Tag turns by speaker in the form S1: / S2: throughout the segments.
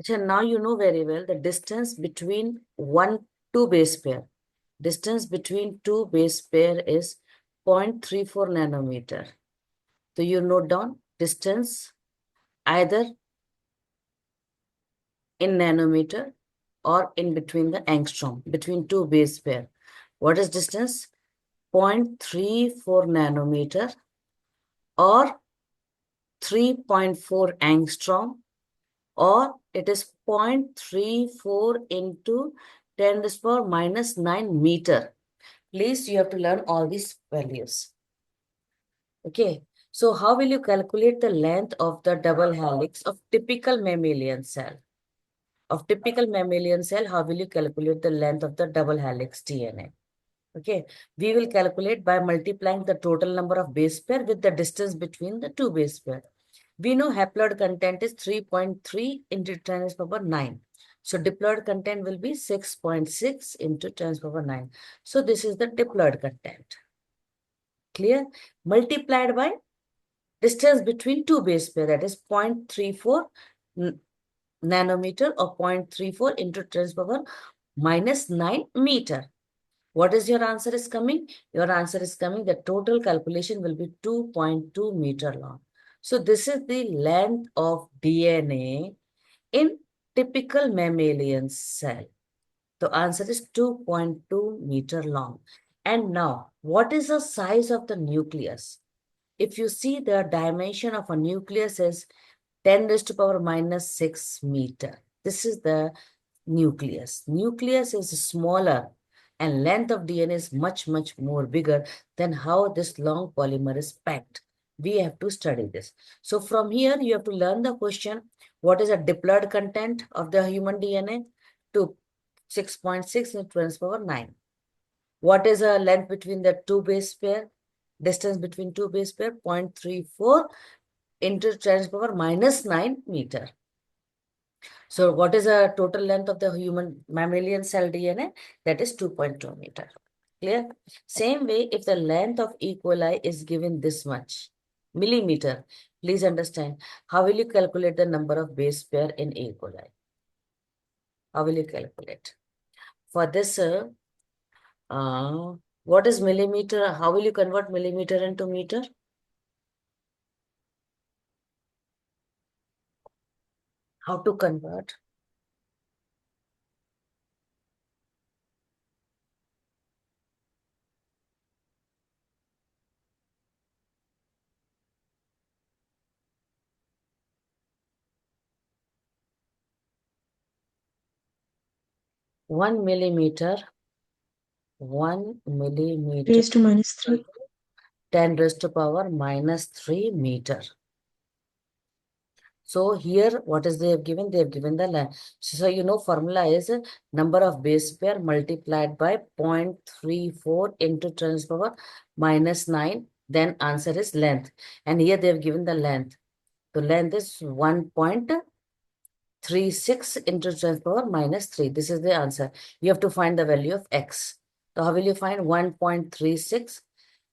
S1: Now you know very well the distance between two base pair. Distance between two base pair is 0.34 nanometer. So you note down distance either in nanometer or in between the angstrom, between two base pair. What is distance? 0.34 nanometer or 3.4 angstrom, or it is 0.34 into 10 to the power minus 9 meter. Please, you have to learn all these values. Okay. So how will you calculate the length of the double helix of typical mammalian cell? Of typical mammalian cell, how will you calculate the length of the double helix DNA? Okay. We will calculate by multiplying the total number of base pair with the distance between the two base pair. We know haploid content is 3.3 into 10 to the power 9. So diploid content will be 6.6 into 10 to the power 9. So this is the diploid content. Clear? Multiplied by distance between two base pair, that is 0.34 nanometer or 0.34 into 10 to the power minus 9 meter. What is your answer is coming? Your answer is coming, the total calculation will be 2.2 meter long. So this is the length of DNA in typical mammalian cell. The answer is 2.2 meter long. And now, what is the size of the nucleus? If you see, the dimension of a nucleus is 10 raised to power minus 6 meter. This is the nucleus. Nucleus is smaller and length of DNA is much, much more bigger than how this long polymer is packed. We have to study this. So from here, you have to learn the question, what is a diploid content of the human DNA? To 6.6 into 10 to the power 9. What is a length between the two base pair? Distance between two base pair, 0.34 into 10 to the power minus 9 meter. So what is the total length of the human mammalian cell DNA? That is 2.2 meter. Clear? Same way, if the length of E. coli is given this much, millimeter, please understand, how will you calculate the number of base pair in E. coli? How will you calculate? For this, what is millimeter? How will you convert millimeter into meter? How to convert? One millimeter
S2: Raised to minus 3.
S1: 10 raised to power minus 3 meter. So here, what is they have given? They have given the length. So you know, formula is number of base pair multiplied by 0.34 into 10 to the power minus 9. Then answer is length. And here they have given the length. The length is 1.36 into 10 to the power minus 3. This is the answer. You have to find the value of x. So how will you find 1.36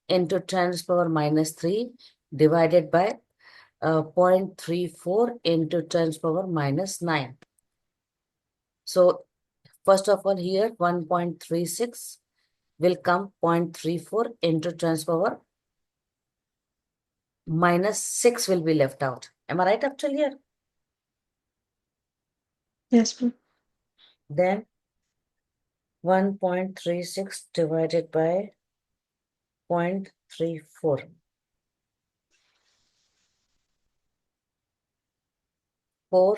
S1: into 10 to the power minus 3 divided by 0.34 into 10 to the power minus 9. So first of all, here 1.36 will come 0.34 into 10 to the power minus 6 will be left out. Am I right up till here?
S2: Yes, ma'am.
S1: Then 1.36 divided by 0.34. 4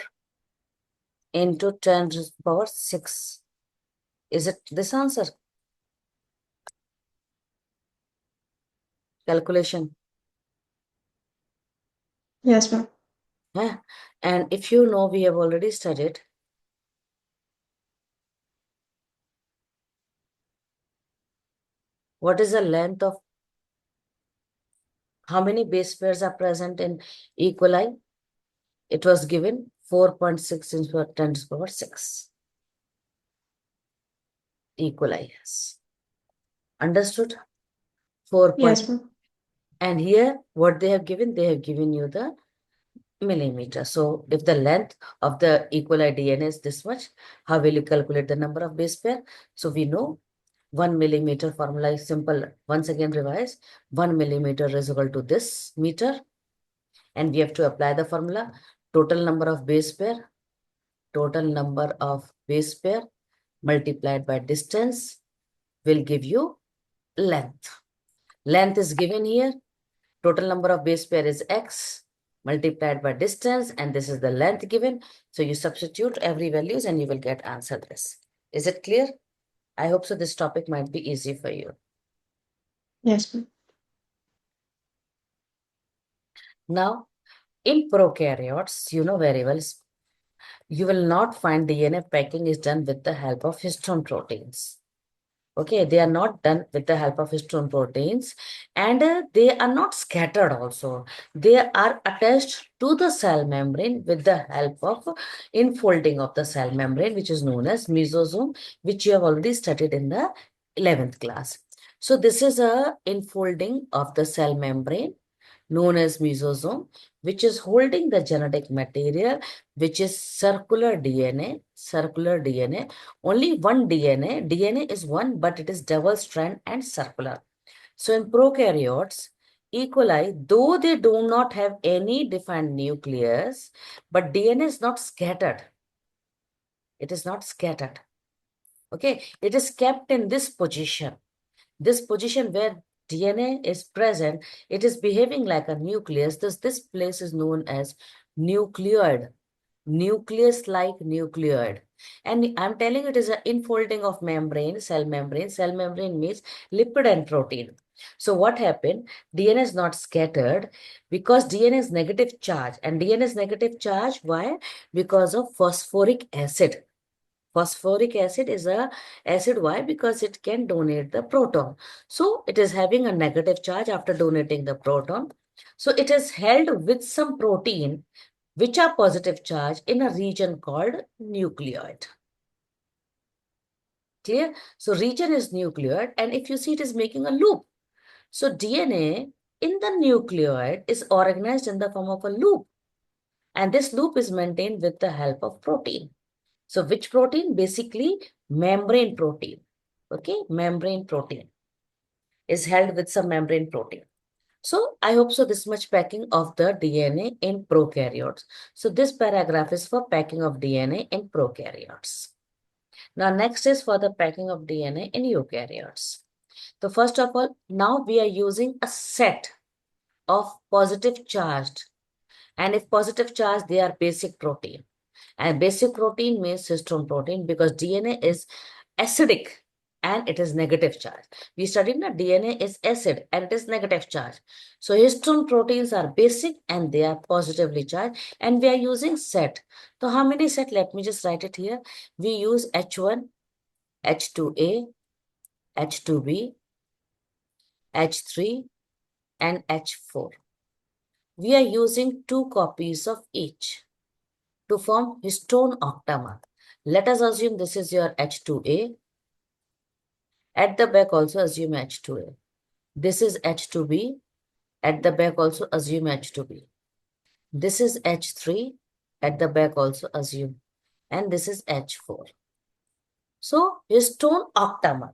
S1: into 10 to the power 6. Is it this answer? Calculation.
S2: Yes, ma'am.
S1: Yeah. And if you know, we have already studied. What is the length of, how many base pairs are present in E. coli? It was given 4.6 into 10 to the power 6. E. coli, yes. Understood? 4.
S2: Yes, ma'am.
S1: And here, what they have given you the millimeter. So if the length of the equali DNA is this much, how will you calculate the number of base pair? So we know 1 millimeter formula is simple. Once again revise. 1 millimeter is equal to this meter. And we have to apply the formula. Total number of base pair. Total number of base pair multiplied by distance will give you length. Length is given here. Total number of base pair is x multiplied by distance, and this is the length given. So you substitute every values and you will get answer this. Is it clear? I hope so this topic might be easy for you.
S2: Yes, ma'am.
S1: Now, in prokaryotes, you know very well, you will not find DNA packing is done with the help of histone proteins. Okay, they are not done with the help of histone proteins, and they are not scattered also. They are attached to the cell membrane with the help of infolding of the cell membrane, which is known as mesosome, which you have already studied in the 11th class. So this is a infolding of the cell membrane known as mesosome, which is holding the genetic material, which is circular DNA, only one DNA. DNA is one, but it is double strand and circular. So in prokaryotes, E. coli, though they do not have any defined nucleus, but DNA is not scattered. It is not scattered. Okay, it is kept in this position. This position where DNA is present, it is behaving like a nucleus. This place is known as nucleoid, nucleus-like nucleoid. And I'm telling it is an infolding of membrane, cell membrane. Cell membrane means lipid and protein. So what happened? DNA is not scattered because DNA is negative charge. And DNA is negative charge, why? Because of phosphoric acid. Phosphoric acid is a acid. Why? Because it can donate the proton. So it is having a negative charge after donating the proton. So it is held with some protein which are positive charge in a region called nucleoid. Clear? So region is nucleoid, and if you see it is making a loop. So DNA in the nucleoid is organized in the form of a loop. And this loop is maintained with the help of protein. So which protein? Basically membrane protein. Okay, membrane protein is held with some membrane protein. So I hope so this much packing of the DNA in prokaryotes. So this paragraph is for packing of DNA in prokaryotes. Now next is for the packing of DNA in eukaryotes. So first of all, now we are using a set of positive charged, and if positive charge, they are basic protein. And basic protein means histone protein because DNA is acidic and it is negative charge. We studied that DNA is acid and it is negative charge. So histone proteins are basic and they are positively charged, and we are using set. So how many set? Let me just write it here. We use H1, H2A, H2B, H3, and H4. We are using 2 copies of each to form histone octamer. Let us assume this is your H2A. At the back also assume H2A. This is H2B. At the back also assume H2B. This is H3. At the back also assume. And this is H4. So histone octamer.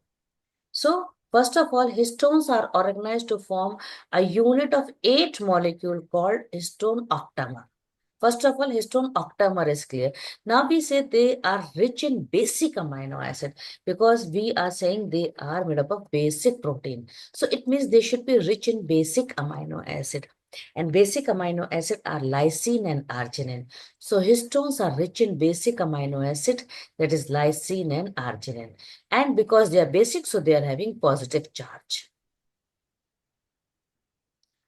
S1: So first of all, histones are organized to form a unit of 8 molecule called histone octamer. First of all, histone octamer is clear. Now we say they are rich in basic amino acid because we are saying they are made up of basic protein. So it means they should be rich in basic amino acid. And basic amino acid are lysine and arginine. So histones are rich in basic amino acid, that is lysine and arginine. And because they are basic, so they are having positive charge.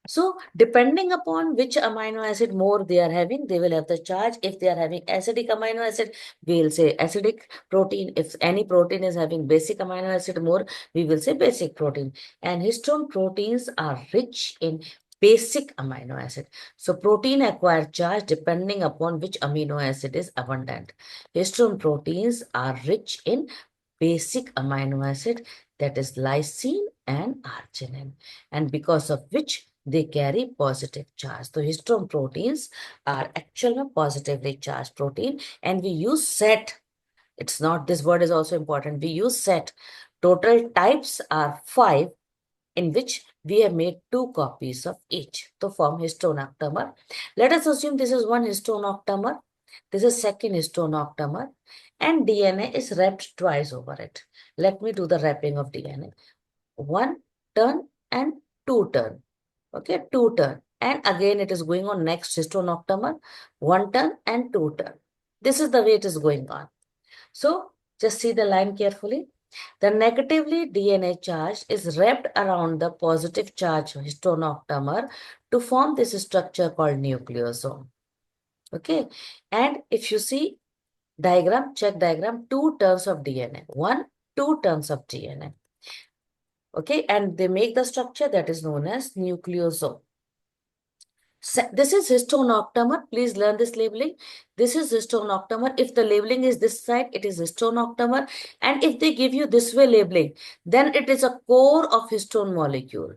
S1: So depending upon which amino acid more they are having, they will have the charge. If they are having acidic amino acid, we will say acidic protein. If any protein is having basic amino acid more, we will say basic protein. And histone proteins are rich in basic amino acid. So protein acquire charge depending upon which amino acid is abundant. Histone proteins are rich in basic amino acid, that is lysine and arginine. And because of which they carry positive charge. So histone proteins are actually positively charged protein, and we use set. It's not, this word is also important. We use set. Total types are 5, in which we have made 2 copies of each to form histone octamer. Let us assume this is one histone octamer. This is second histone octamer, and DNA is wrapped twice over it. Let me do the wrapping of DNA. 1 turn and 2 turn. Okay, 2 turn. And again, it is going on next histone octamer, 1 turn and 2 turn. This is the way it is going on. So just see the line carefully. The negatively DNA charge is wrapped around the positive charge histone octamer to form this structure called nucleosome. Okay. And if you see diagram, check diagram, 2 turns of DNA. 1, 2 turns of DNA. Okay. And they make the structure that is known as nucleosome. This is histone octamer. Please learn this labeling. This is histone octamer. If the labeling is this side, it is histone octamer. And if they give you this way labeling, then it is a core of histone molecule.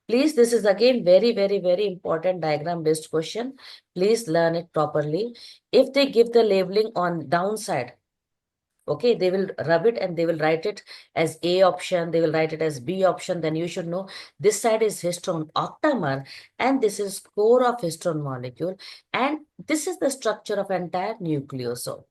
S1: Please, this is again very, very, very important diagram-based question. Please learn it properly. If they give the labeling on downside, okay, they will rub it and they will write it as A option, they will write it as B option, then you should know this side is histone octamer and this is core of histone molecule, and this is the structure of entire nucleosome,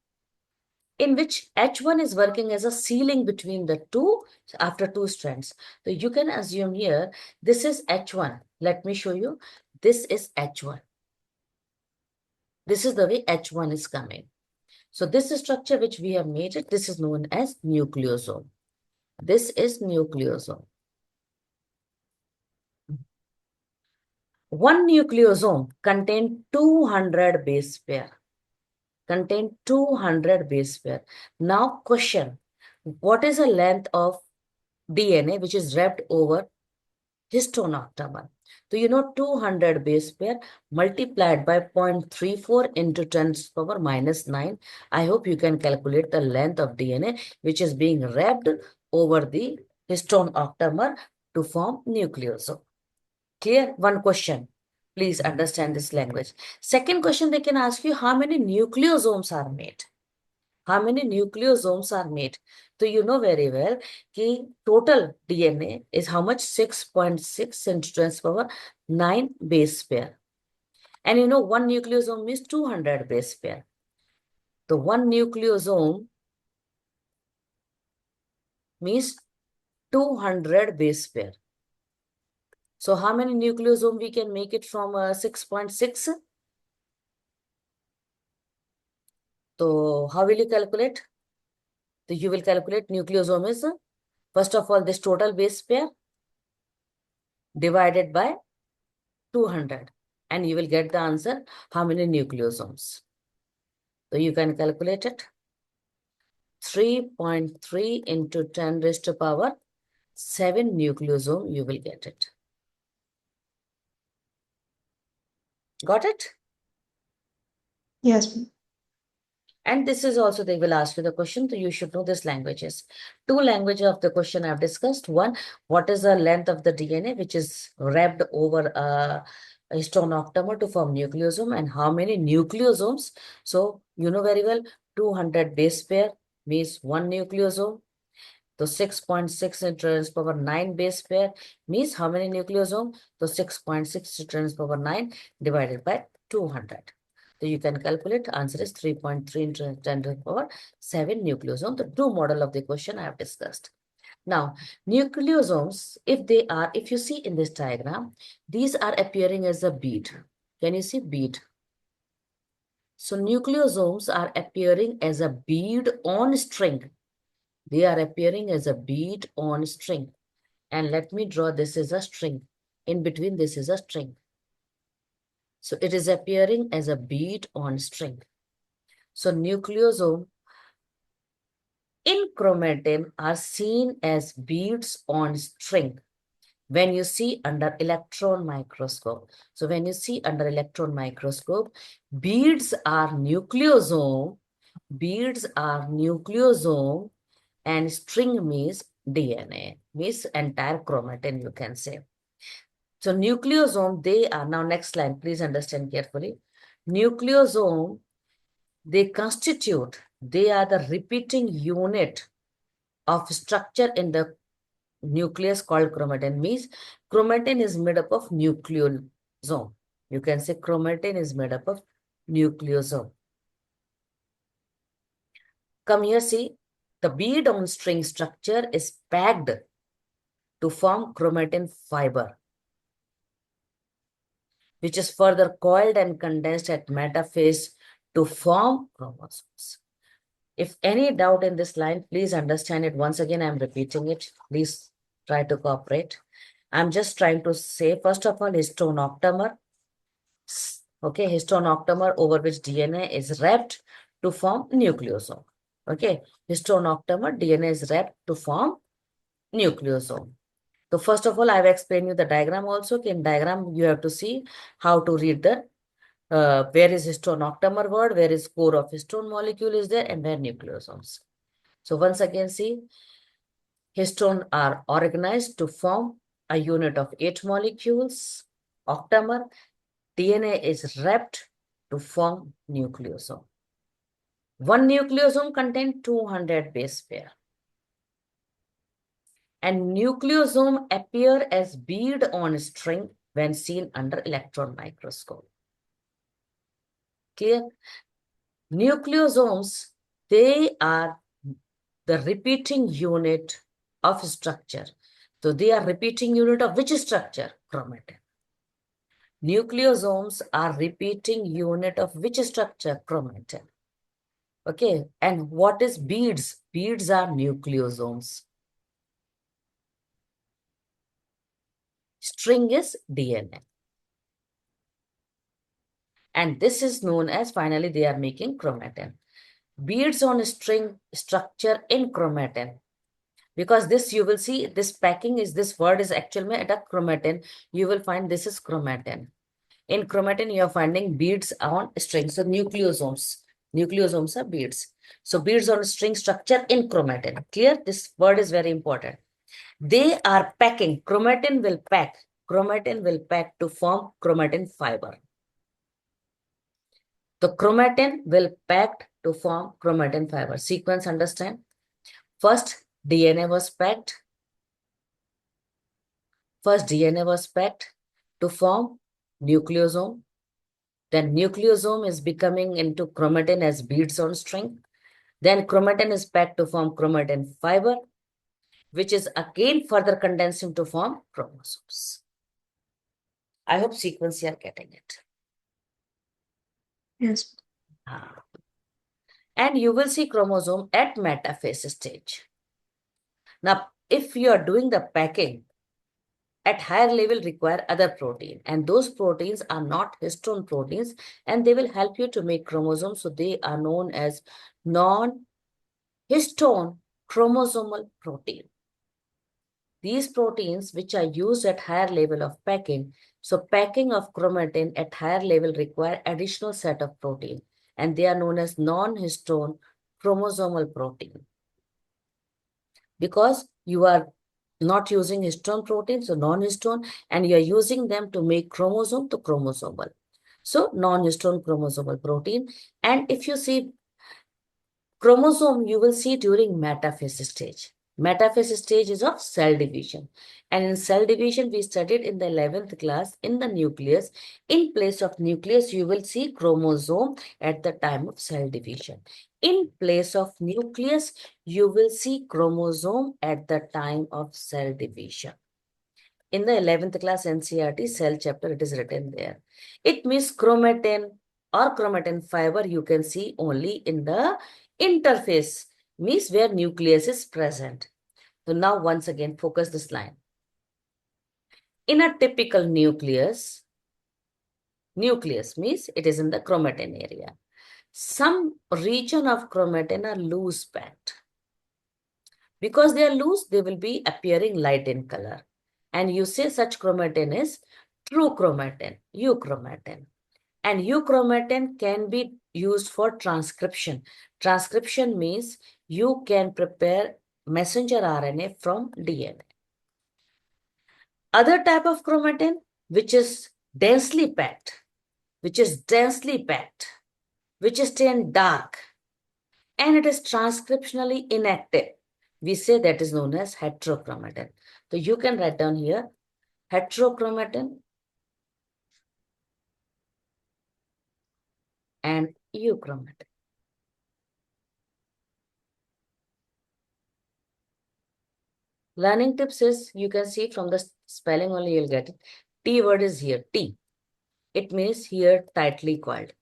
S1: in which H1 is working as a sealing between the two after 2 strands. So you can assume here, this is H1. Let me show you. This is H1. This is the way H1 is coming. So this structure which we have made it, this is known as nucleosome. This is nucleosome. One nucleosome contains 200 base pair. Contain 200 base pair. Now question, what is the length of DNA which is wrapped over histone octamer? So you know 200 base pair multiplied by 0.34 into 10 to the power minus 9. I hope you can calculate the length of DNA which is being wrapped over the histone octamer to form nucleosome. Clear? One question. Please understand this language. Second question, they can ask you how many nucleosomes are made. How many nucleosomes are made? So you know very well that total DNA is how much? 6.6 into 10 to the power 9 base pair. And you know one nucleosome means 200 base pair. So one nucleosome means 200 base pair. So how many nucleosome we can make it from 6.6? So how will you calculate? So you will calculate nucleosome is, first of all, this total base pair divided by 200. And you will get the answer, how many nucleosomes. So you can calculate it. 3.3 into 10 raised to power 7 nucleosome, you will get it. Got it?
S2: Yes, ma'am.
S1: And this is also, they will ask you the question, so you should know these languages. 2 languages of the question I've discussed. One, what is the length of the DNA which is wrapped over a histone octamer to form nucleosome, and how many nucleosomes? So you know very well, 200 base pair means 1 nucleosome. So 6.6 into 10 to the power 9 base pair means how many nucleosome? So 6.6 to 10 to the power 9 divided by 200. So you can calculate, answer is 3.3 into 10 to the power 7 nucleosome. The true model of the question I have discussed. Now, nucleosomes, if you see in this diagram, these are appearing as a bead. Can you see bead? So nucleosomes are appearing as a bead on string. They are appearing as a bead on string. And let me draw, this is a string. In between, this is a string. So it is appearing as a bead on string. So nucleosome in chromatin are seen as beads on string when you see under electron microscope. So when you see under electron microscope, beads are nucleosome, and string means DNA, means entire chromatin, you can say. So nucleosome, they are, now next line, please understand carefully. Nucleosome, they are the repeating unit of structure in the nucleus called chromatin. Means chromatin is made up of nucleosome. You can say chromatin is made up of nucleosome. Come here, see, the bead on string structure is packed to form chromatin fiber, which is further coiled and condensed at metaphase to form chromosomes. If any doubt in this line, please understand it. Once again, I'm repeating it. Please try to cooperate. I'm just trying to say, first of all, histone octamer. Okay, histone octamer over which DNA is wrapped to form nucleosome. Okay, histone octamer, DNA is wrapped to form nucleosome. So first of all, I've explained you the diagram also. In diagram, you have to see how to read the where is histone octamer word, where is core of histone molecule is there, and where nucleosomes. So once again, see, histone are organized to form a unit of 8 molecules. Octamer, DNA is wrapped to form nucleosome. One nucleosome contains 200 base pair. And nucleosome appear as bead on string when seen under electron microscope. Clear? Nucleosomes, they are the repeating unit of structure. So they are repeating unit of which structure? Chromatin. Nucleosomes are repeating unit of which structure? Chromatin. Okay, and what is beads? Beads are nucleosomes. String is DNA. And this is known as, finally, they are making chromatin. Beads on string structure in chromatin. Because this, you will see, this packing is, this word is actually at a chromatin. You will find this is chromatin. In chromatin, you are finding beads on strings. So nucleosomes. Nucleosomes are beads. So beads on string structure in chromatin. Clear? This word is very important. They are packing. Chromatin will pack. Chromatin will pack to form chromatin fiber. The chromatin will packed to form chromatin fiber. Sequence, understand? First, DNA was packed. First, DNA was packed to form nucleosome. Then nucleosome is becoming into chromatin as beads on string. Then chromatin is packed to form chromatin fiber, which is again further condensing to form chromosomes. I hope sequence you are getting it.
S2: Yes.
S1: And you will see chromosome at metaphase stage. Now, if you are doing the packing, at higher level require other protein, and those proteins are not histone proteins, and they will help you to make chromosomes. So they are known as non-histone chromosomal protein. These proteins which are used at higher level of packing, so packing of chromatin at higher level require additional set of protein, and they are known as non-histone chromosomal protein. Because you are not using histone protein, so non-histone, and you are using them to make chromosome to chromosomal. So non-histone chromosomal protein. And if you see chromosome, you will see during metaphase stage. Metaphase stage is of cell division. And in cell division, we studied in the 11th class in the nucleus. In place of nucleus, you will see chromosome at the time of cell division. In place of nucleus, you will see chromosome at the time of cell division. In the 11th class NCERT cell chapter, it is written there. It means chromatin or chromatin fiber you can see only in the interface, means where nucleus is present. So now once again, focus this line. In a typical nucleus means it is in the chromatin area. Some region of chromatin are loose packed. Because they are loose, they will be appearing light in color. And you say such chromatin is true chromatin, euchromatin. And euchromatin can be used for transcription. Transcription means you can prepare messenger RNA from DNA. Other type of chromatin, which is densely packed, which is turned dark, and it is transcriptionally inactive. We say that is known as heterochromatin. So you can write down here heterochromatin and euchromatin. Learning tips is, you can see from the spelling only you'll get it. T word is here, T. It means here tightly coiled.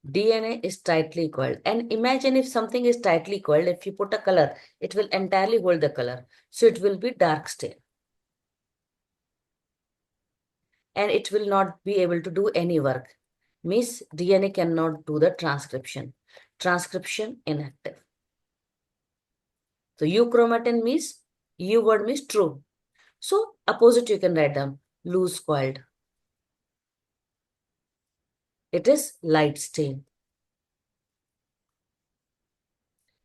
S1: DNA is tightly coiled. And imagine if something is tightly coiled, if you put a color, it will entirely hold the color. So it will be dark stain. And it will not be able to do any work. Means DNA cannot do the transcription. Transcription inactive. So euchromatin means, U word means true. So opposite you can write down loose coiled. It is light stain.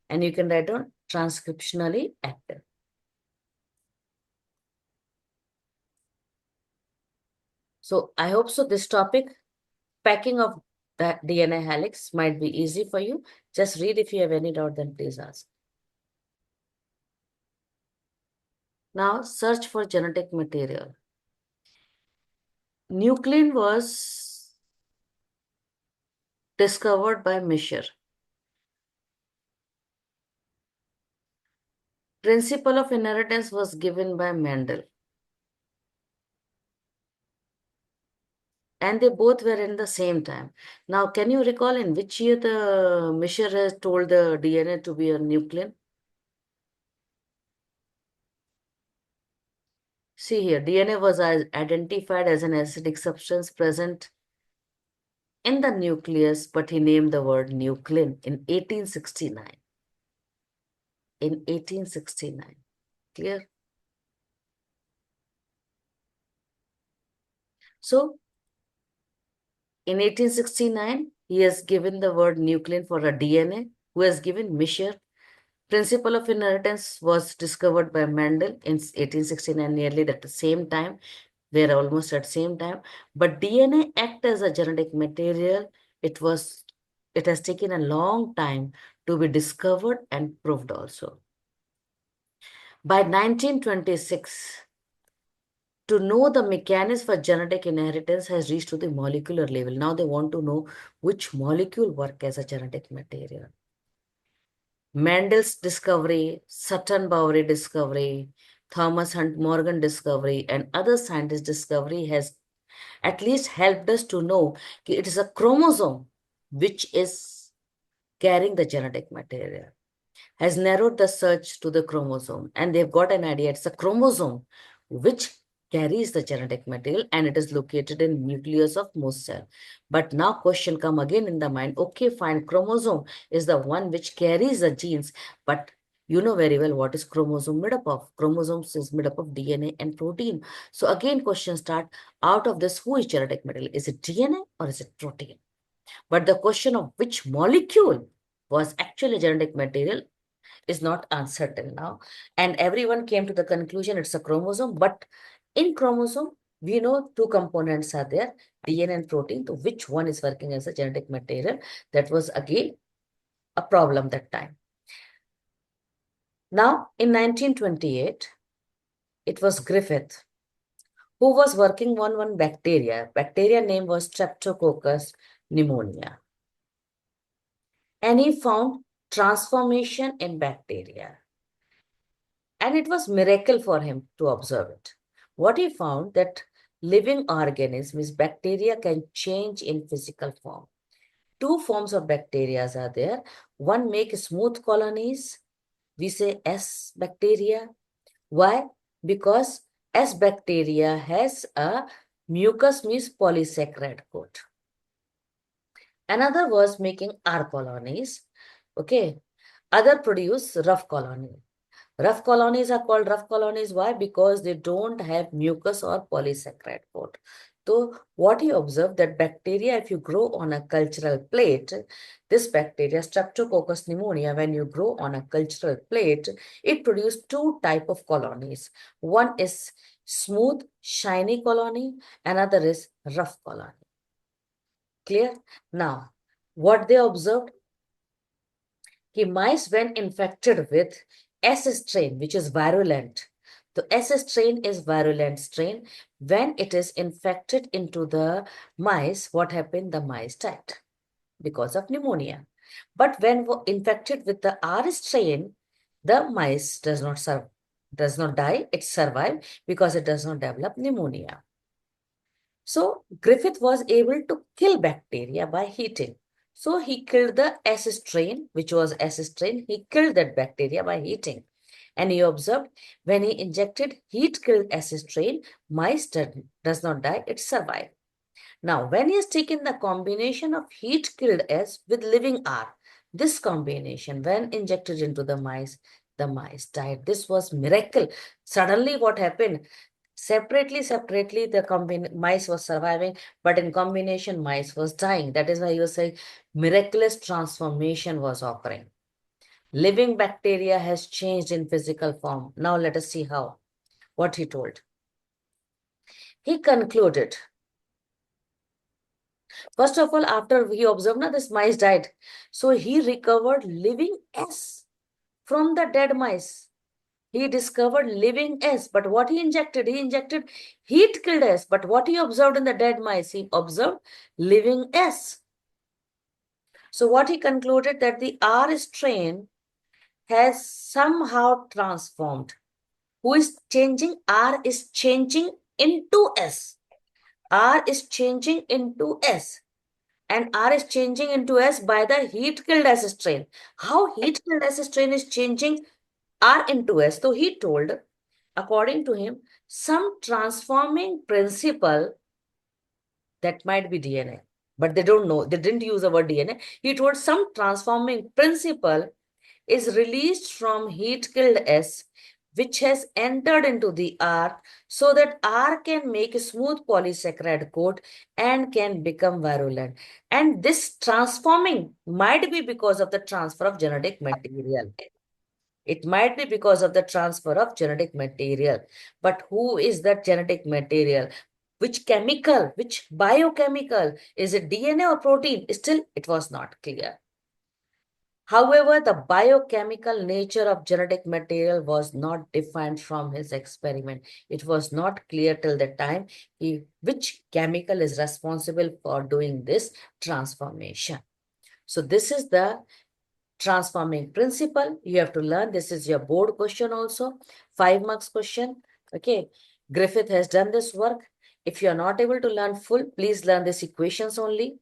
S1: And you can write down transcriptionally active. So I hope so this topic, packing of the DNA helix, might be easy for you. Just read. If you have any doubt, then please ask. Now search for genetic material. Nuclein was discovered by Mischer. Principle of inheritance was given by Mendel. And they both were in the same time. Now, can you recall in which year the Mischer has told the DNA to be a nuclein? See here, DNA was identified as an acidic substance present in the nucleus, but he named the word nuclein in 1869. In 1869. Clear? So, in 1869, he has given the word nuclein for a DNA, who has given Mischer. Principle of inheritance was discovered by Mendel in 1869, nearly at the same time. We're almost at the same time. But DNA act as a genetic material. It has taken a long time to be discovered and proved also. By 1926, to know the mechanism for genetic inheritance has reached to the molecular level. Now they want to know which molecule work as a genetic material. Mendel's discovery, Sutton Bowry discovery, Thomas Hunt Morgan discovery, and other scientists' discovery has at least helped us to know that it is a chromosome which is carrying the genetic material. Has narrowed the search to the chromosome, and they've got an idea. It's a chromosome which carries the genetic material, and it is located in nucleus of most cell. But now question come again in the mind. Okay, fine, chromosome is the one which carries the genes, but you know very well what is chromosome made up of. Chromosomes is made up of DNA and protein. So again, questions start out of this. Who is genetic material? Is it DNA or is it protein? But the question of which molecule was actually genetic material is not answered till now. And everyone came to the conclusion it's a chromosome. But in chromosome, we know two components are there, DNA and protein. So which one is working as a genetic material? That was again a problem that time. Now, in 1928, it was Griffith who was working on one bacteria. Bacteria name was Streptococcus pneumonia. And he found transformation in bacteria. And it was miracle for him to observe it. What he found that living organisms, bacteria can change in physical form. Two forms of bacteria are there. One make smooth colonies. We say S bacteria. Why? Because S bacteria has a mucus means polysaccharide coat. Another was making R colonies. Okay. Other produce rough colony. Rough colonies are called rough colonies. Why? Because they don't have mucus or polysaccharide coat. So what he observed that bacteria, if you grow on a cultural plate, this bacteria, Streptococcus pneumonia, when you grow on a cultural plate, it produces two type of colonies. One is smooth, shiny colony. Another is rough colony. Clear? Now, what they observed? Mice, when infected with S strain, which is virulent. The S strain is virulent strain. When it is infected into the mice, what happened? The mice died because of pneumonia. But when infected with the R strain, the mice does not die, it survive because it does not develop pneumonia. So Griffith was able to kill bacteria by heating. So he killed the S strain, which was S strain. He killed that bacteria by heating. And he observed when he injected heat-killed S strain, mice does not die, it survived. Now, when he has taken the combination of heat-killed S with living R, this combination, when injected into the mice died. This was miracle. Suddenly, what happened? Separately, the mice was surviving, but in combination, mice was dying. That is why you say miraculous transformation was occurring. Living bacteria has changed in physical form. Now let us see how. What he told. He concluded, first of all, after he observed that this mice died, so he recovered living S from the dead mice. He discovered living S, but what he injected? He injected heat-killed S, but what he observed in the dead mice? He observed living S. So what he concluded that the R strain has somehow transformed. Who is changing? R is changing into S. R is changing into S. And R is changing into S by the heat-killed S strain. How heat-killed S strain is changing R into S? So he told, according to him, some transforming principle that might be DNA, but they don't know. They didn't use the word DNA. He told some transforming principle is released from heat-killed S, which has entered into the R, so that R can make a smooth polysaccharide coat and can become virulent. And this transforming might be because of the transfer of genetic material. It might be because of the transfer of genetic material. But who is that genetic material? Which chemical, which biochemical? Is it DNA or protein? Still, it was not clear. However, the biochemical nature of genetic material was not defined from his experiment. It was not clear till the time which chemical is responsible for doing this transformation. So this is the transforming principle. You have to learn. This is your board question also. 5 marks question. Okay. Griffith has done this work. If you are not able to learn full, please learn these equations only.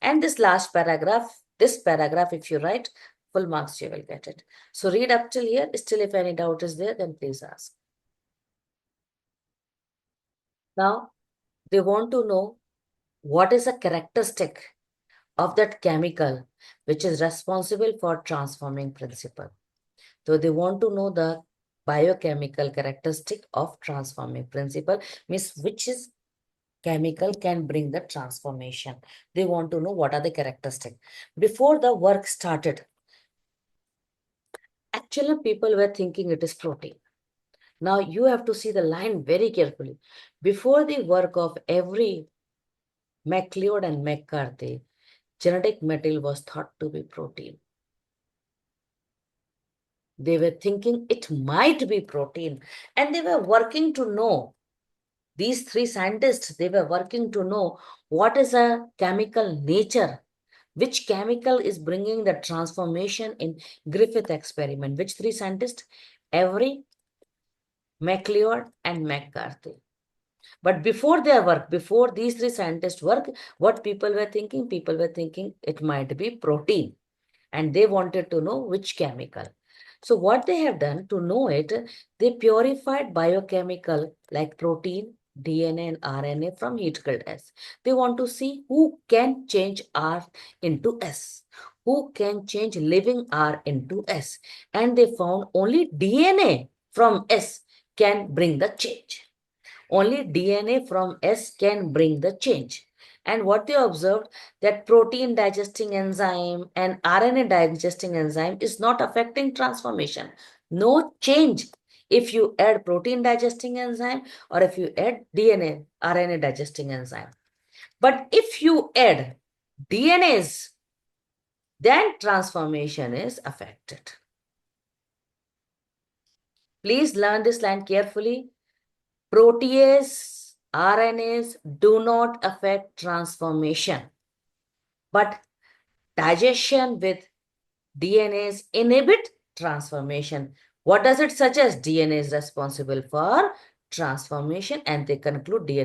S1: And this last paragraph, if you write, full marks you will get it. So read up till here. Still, if any doubt is there, then please ask. Now, they want to know what is a characteristic of that chemical which is responsible for transforming principle. So they want to know the biochemical characteristic of transforming principle, means which is chemical can bring the transformation. They want to know what are the characteristics. Before the work started, actually people were thinking it is protein. Now you have to see the line very carefully. Before the work of every MacLeod and McCarthy, genetic material was thought to be protein. They were thinking it might be protein, and they were working to know. These three scientists, they were working to know what is a chemical nature, which chemical is bringing the transformation in Griffith experiment. Which three scientists? Avery, MacLeod, and McCarthy. But before their work, before these three scientists' work, what people were thinking? People were thinking it might be protein. And they wanted to know which chemical. So what they have done to know it, they purified biochemical like protein, DNA and RNA from heat-killed S. They want to see who can change R into S, who can change living R into S. And they found only DNA from S can bring the change. Only DNA from S can bring the change. And what they observed, that protein digesting enzyme and RNA digesting enzyme is not affecting transformation. No change if you add protein digesting enzyme or if you add DNA, RNA digesting enzyme. But if you add DNase, then transformation is affected. Please learn this line carefully. Protease, RNAs do not affect transformation, but digestion with DNase inhibit transformation. What does it suggest? DNA is responsible for transformation, and they conclude DNA